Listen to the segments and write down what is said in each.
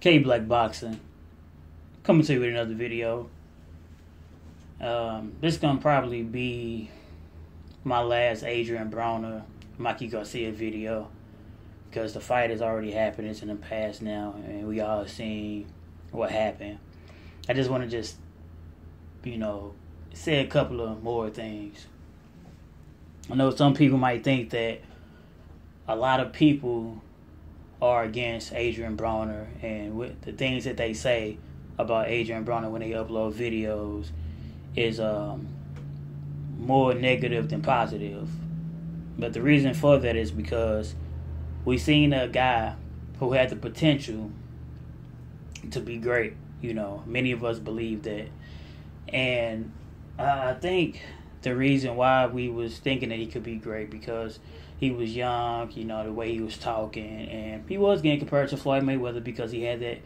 K Black Boxing, coming to you with another video. This is gonna probably be my last Adrien Broner, Mikey Garcia video, because the fight has already happened. It's in the past now, and we all seen what happened. I just want to say a couple of more things. I know some people might think that a lot of people are against Adrien Broner, and with the things that they say about Adrien Broner when they upload videos is more negative than positive. But the reason for that is because we seen a guy who had the potential to be great. Many of us believe that. And I think the reason why we was thinking that he could be great because he was young, the way he was talking, and he was getting compared to Floyd Mayweather because he had that,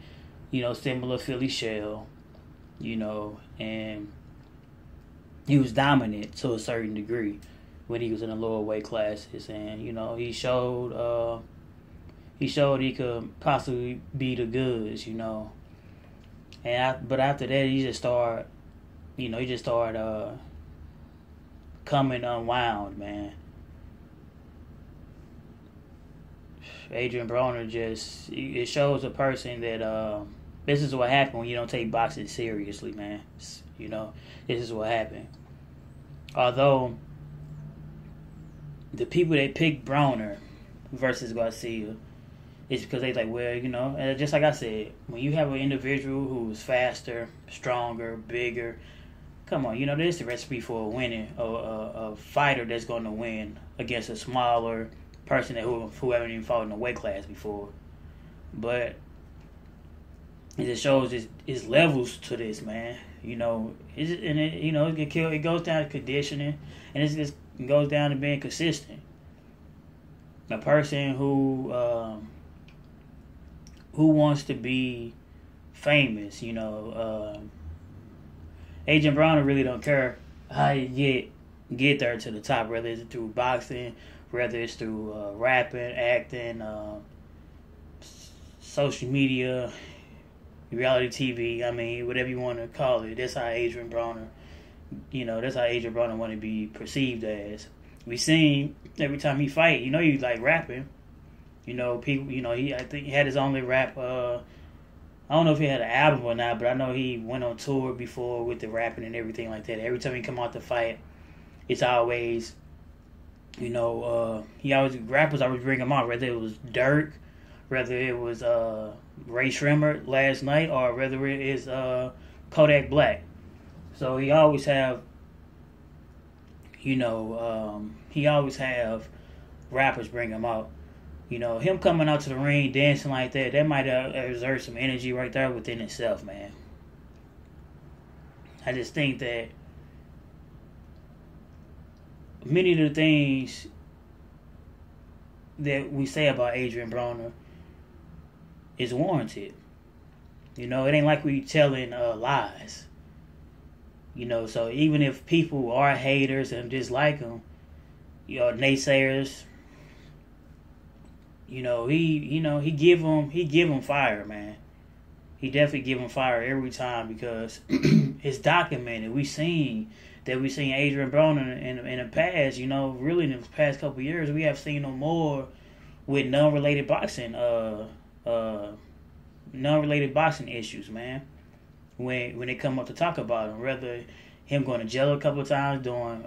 similar Philly shell, and he was dominant to a certain degree when he was in the lower weight classes, and he showed he could possibly be the goods, but after that he just started coming unwound, man. Adrien Broner it shows a person that this is what happened when you don't take boxing seriously, man. This is what happened. Although the people that picked Broner versus Garcia, it's because they like, and just like I said, when you have an individual who's faster, stronger, bigger, come on, this is the recipe for a fighter that's going to win against a smaller person who haven't even fought in a weight class before. But it just shows it's levels to this, man. It goes down to conditioning, and it just goes down to being consistent. A person who wants to be famous, Adrien Broner really don't care how you get there to the top, whether it's through boxing, whether it's through rapping, acting, social media, reality TV. I mean, whatever you want to call it. That's how Adrien Broner, want to be perceived as. We seen every time he fight, he like rapping. People, I think he had his only rap. I don't know if he had an album or not, but I know he went on tour before with the rapping and everything like that. Every time he come out to fight, it's always, rappers always bring him out, whether it was Dirk, whether it was Ray Shrimmer last night, or whether it is Kodak Black. So he always have, rappers bring him out. Him coming out to the ring, dancing like that might exert some energy right there within itself, man. I just think that many of the things that we say about Adrien Broner is warranted. It ain't like we telling lies. So even if people are haters and dislike him, naysayers, he give them fire, man. He definitely give them fire every time because it's documented. We seen Adrien Broner in the past. Really in the past couple of years, we have seen him more with non-related boxing issues, man. When they come up to talk about him, whether him going to jail a couple of times, doing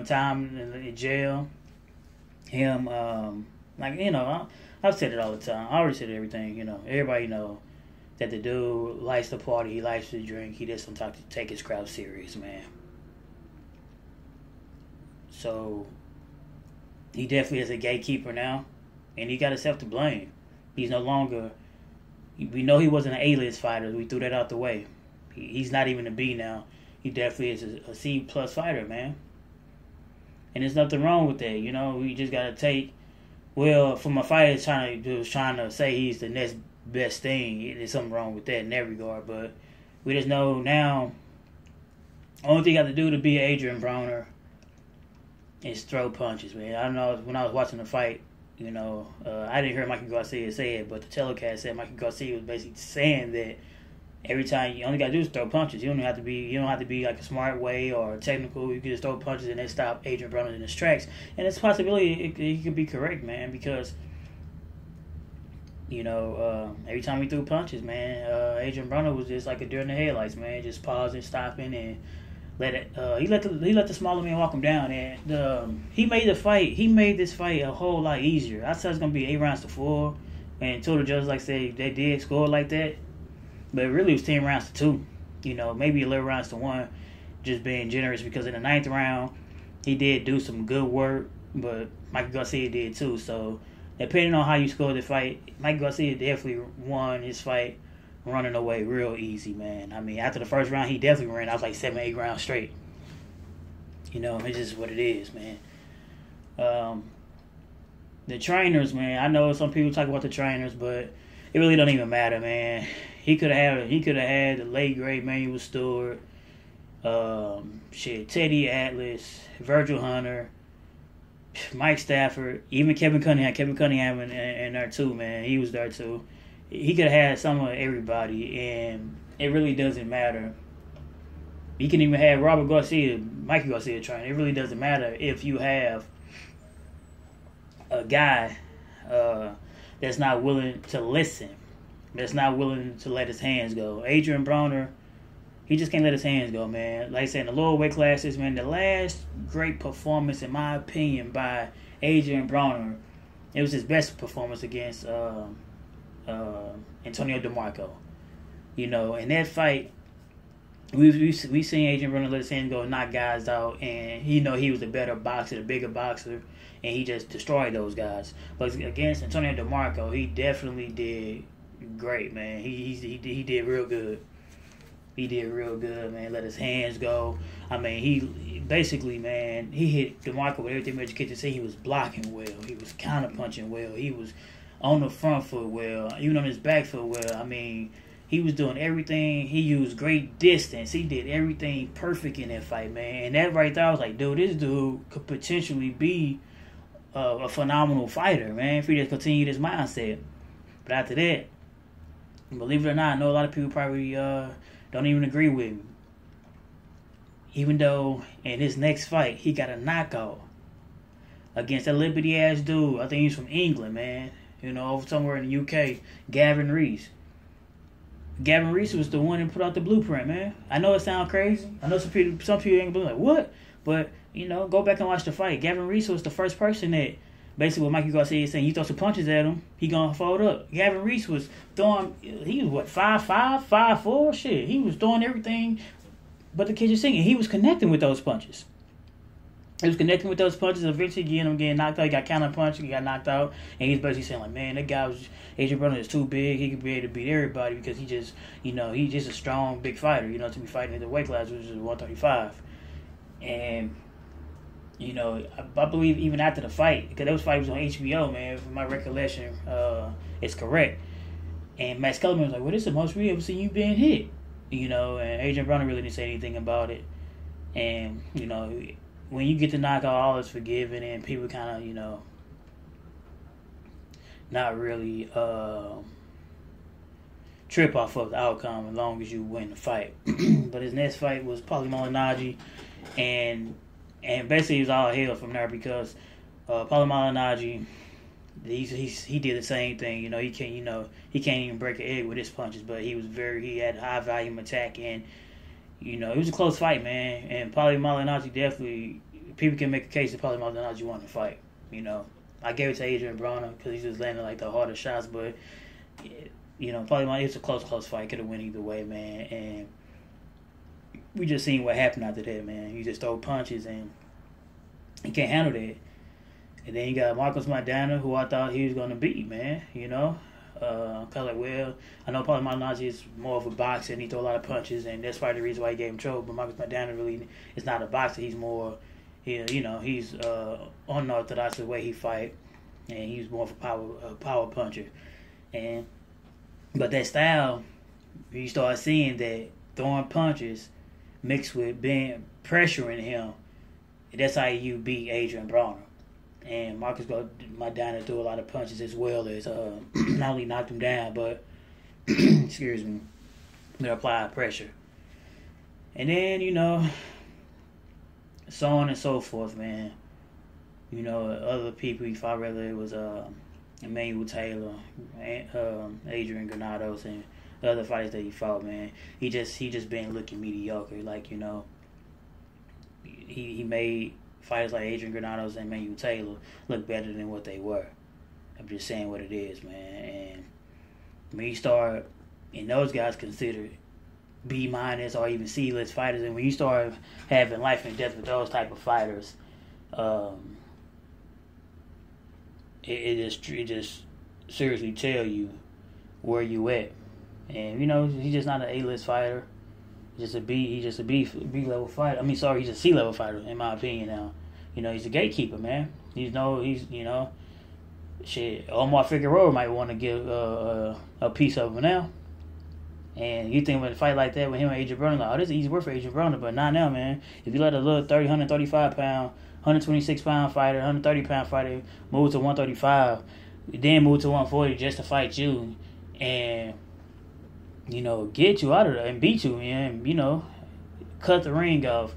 time in jail, him I've said it all the time. I already said everything. Everybody know that the dude likes to party, he likes to drink, he doesn't take his crowd serious, man. So he definitely is a gatekeeper now, and he got himself to blame. He's no longer. We know he wasn't an A-list fighter. We threw that out the way. He's not even a B now. He definitely is a C+ fighter, man. And there's nothing wrong with that. We just gotta take. Well, from a fighter trying to say he's the next best thing, there's something wrong with that in that regard. But we just know now. Only thing you got to do to be Adrien Broner is throw punches, man. I don't know when I was watching the fight I didn't hear Mikey Garcia say it, but the telecast said Mikey Garcia was basically saying that every time you only got to do is throw punches. You don't have to be like a smart way or technical. You can just throw punches and then stop Adrien Broner in his tracks. And it's a possibility it could be correct, man, because every time he threw punches, man, Adrien Broner was just like a deer in the headlights, man, just pausing, stopping, and he let the smaller man walk him down, and he made this fight a whole lot easier. I said it's gonna be 8-4, and told the judges like say they did score like that, but it really was 10-2. Maybe 11-1, just being generous, because in the 9th round he did do some good work, but Mikey Garcia did too. So depending on how you score the fight, Mikey Garcia definitely won his fight running away real easy, man. I mean, after the first round, he definitely ran. I was like 7-8 rounds straight. It's just what it is, man. The trainers, man. I know some people talk about the trainers, but it really don't even matter, man. He could have had the late great Manuel Stewart, Teddy Atlas, Virgil Hunter, Mike Stafford, even Kevin Cunningham. Kevin Cunningham in there too, man. He was there too. He could have had some of everybody, and it really doesn't matter. He can even have Mikey Garcia train. It really doesn't matter if you have a guy that's not willing to listen, that's not willing to let his hands go. Adrien Broner, he just can't let his hands go, man. Like I said, in the lower weight classes, man, the last great performance, in my opinion, by Adrien Broner, it was his best performance against Antonio DeMarco. In that fight, we seen Adrien Broner let his hands go and knock guys out, and he was the better boxer, the bigger boxer, and he just destroyed those guys. But against Antonio DeMarco, he definitely did great, man. He did real good. He did real good, man. Let his hands go. I mean, he basically, man, he hit DeMarco with everything that you get to say. He was blocking well. He was counter punching well. He was on the front foot well, even on his back foot well. I mean, he was doing everything. He used great distance. He did everything perfect in that fight, man. And that right there, I was like, dude, this dude could potentially be a phenomenal fighter, man, if he just continue this mindset. But after that, believe it or not, I know a lot of people probably don't even agree with me. Even though in his next fight, he got a knockout against that lippity-ass dude. I think he's from England, man. Somewhere in the UK, Gavin Reese. Gavin Reese was the one that put out the blueprint, man. I know it sounds crazy. I know some people ain't gonna be like, what? But, go back and watch the fight. Gavin Reese was the first person that, basically what Mikey Garcia is saying, you throw some punches at him, he gonna fold up. Gavin Reese was throwing, he was 5'5", 5'4", shit. He was throwing everything but the kitchen sink. He was connecting with those punches. Eventually getting knocked out. He got counter punched, he got knocked out, and he's basically saying like, man, that guy Adrien Broner is too big. He could be able to beat everybody because he just, he's just a strong, big fighter, to be fighting in the weight class, which is 135. And, I believe even after the fight, because those fights was on HBO, man, if my recollection is correct. And Max Kellerman was like, well, this is the most we ever seen you being hit. And Adrien Broner really didn't say anything about it. And, when you get to knock out, all is forgiven, and people kind of, not really trip off of the outcome as long as you win the fight. But his next fight was Paulie Malignaggi, and basically it was all hell from there because Paulie Malignaggi, he did the same thing. He can't even break an egg with his punches, but he had high volume attack, and it was a close fight, man. And Paulie Malignaggi definitely, people can make a case that Paulie Malignaggi won the fight. I gave it to Adrien Broner because he just landed like the hardest shots, but Paulie Malignaggi, it's a close fight. Could have went either way, man. And we just seen what happened after that, man. You just throw punches and he can't handle that. And then you got Marcos Maidana, who I thought he was going to beat, man. Cause I know Paulie Malignaggi is more of a boxer and he throw a lot of punches, and that's probably the reason why he gave him trouble. But Marcos Maidana really is not a boxer. He's more, he's unorthodox the way he fight, and he's more of a power puncher. But that style, you start seeing that throwing punches mixed with being pressuring him. That's how you beat Adrien Broner. and Maidana threw a lot of punches as well as not only knocked him down, but excuse me, but applied pressure. And then, so on and so forth, man. Other people he fought, whether it was Emmanuel Taylor, Adrien Granados, and the other fighters that he fought, man. He just been looking mediocre. Like, he made fighters like Adrien Granados and Emmanuel Taylor look better than what they were. I'm just saying what it is, man. And when you start, and those guys considered B- or even C-list fighters, and when you start having life and death with those type of fighters, it just seriously tell you where you at. And he's just not an A-list fighter. He's just a B level fighter. He's a C level fighter in my opinion now. He's a gatekeeper, man. Shit. Omar Figueroa might want to give a piece of him now. And you think with a fight like that with him and Adrien Broner, like, this is easy work for Adrien Broner, but not now, man. If you let a little 135 pound, 126 pound fighter, 130 pound fighter move to 135, then move to 140 just to fight you, and get you out of there and beat you, and cut the ring off.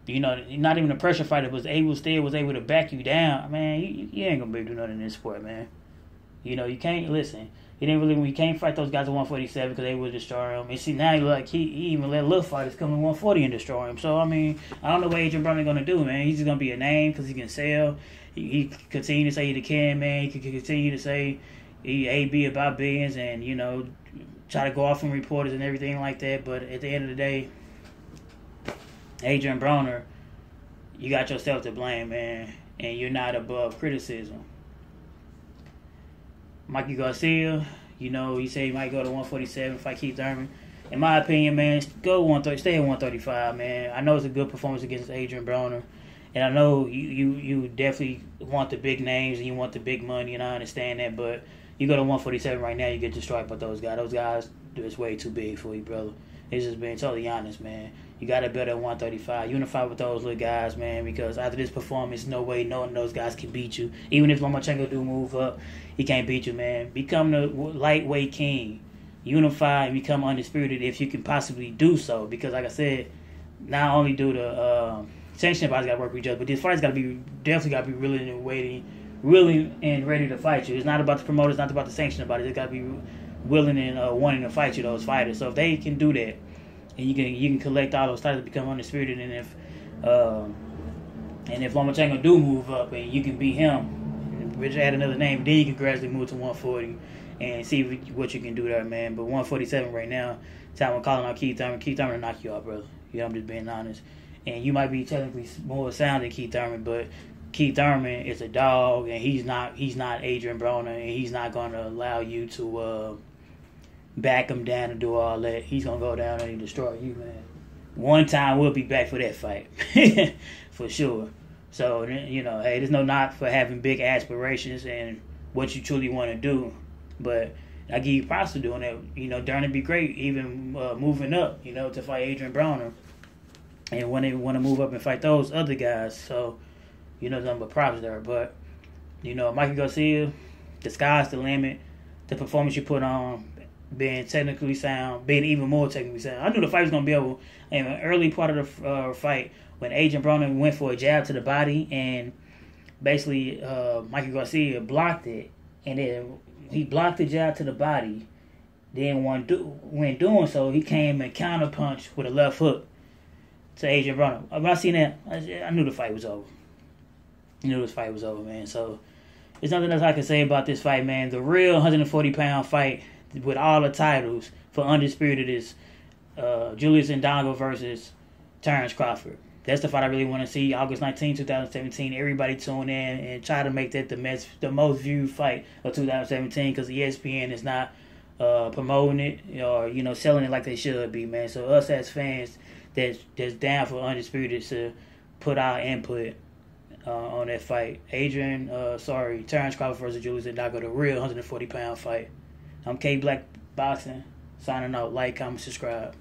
Not even a pressure fighter was able to back you down. Man, you ain't gonna be able to do nothing in this sport, man. You can't listen. You can't fight those guys at 147 because they would destroy him. And see, now he even let little fighters come to 140 and destroy him. So, I don't know what Adrien Broner going to do, man. He's just going to be a name because he can sell. He continue to say he the can, man. He can continue to say he A.B. about billions and, try to go off on reporters and everything like that. But at the end of the day, Adrien Broner, you got yourself to blame, man. And you're not above criticism. Mikey Garcia, he said he might go to 147, fight Keith Thurman. In my opinion, man, stay at 135, man. I know it's a good performance against Adrien Broner. And I know you definitely want the big names and you want the big money, and I understand that. But you go to 147 right now, you get destroyed by those guys. Those guys, it's way too big for you, brother. It's just being totally honest, man. You got to bet at 135. Unify with those little guys, man, because after this performance, no way knowing those guys can beat you. Even if Lomachenko do move up, he can't beat you, man. Become the lightweight king. Unify and become undisputed if you can possibly do so. Because, like I said, not only do the sanction bodies got to work with each other, but these fighters definitely got to be willing and ready to fight you. It's not about the promoters, it's not about the sanction bodies. They got to be willing and wanting to fight you, those fighters. So if they can do that, and you can collect all those titles to become undisputed, and if Lomachenko do move up and you can beat him, which add another name, then you can gradually move to 140 and see what you can do there, man. But 147 right now, time I'm calling out Keith Thurman. Keith Thurman will knock you out, brother. I'm just being honest. And you might be technically more sound than Keith Thurman, but Keith Thurman is a dog, and he's not Adrien Broner, and he's not going to allow you to back him down and do all that. He's going to go down there and destroy you, man. One time we'll be back for that fight. For sure. So, hey, there's no knock for having big aspirations and what you truly want to do. But I give you props for doing that. Darn, it'd be great even moving up, to fight Adrien Broner. And when they want to move up and fight those other guys. So, nothing but props there. But, Mikey Garcia, the sky's the limit. The performance you put on, being technically sound, being even more technically sound. I knew the fight was going to be over in an early part of the fight when Adrien Broner went for a jab to the body, and basically Mikey Garcia blocked it. And then he blocked the jab to the body. Then when doing so, he came and counterpunched with a left hook to Adrien Broner. When I seen that, I knew the fight was over. Man. So there's nothing else I can say about this fight, man. The real 140-pound fight with all the titles for undisputed is Julius Indongo versus Terrence Crawford. That's the fight I really want to see. August 19, 2017. Everybody tune in and try to make that the most viewed fight of 2017 because ESPN is not promoting it or selling it like they should be, man. So us as fans that's down for undisputed to put our input on that fight. Terrence Crawford versus Julius Indongo, the real 140-pound fight. I'm K Black Boxing, signing out. Like, comment, subscribe.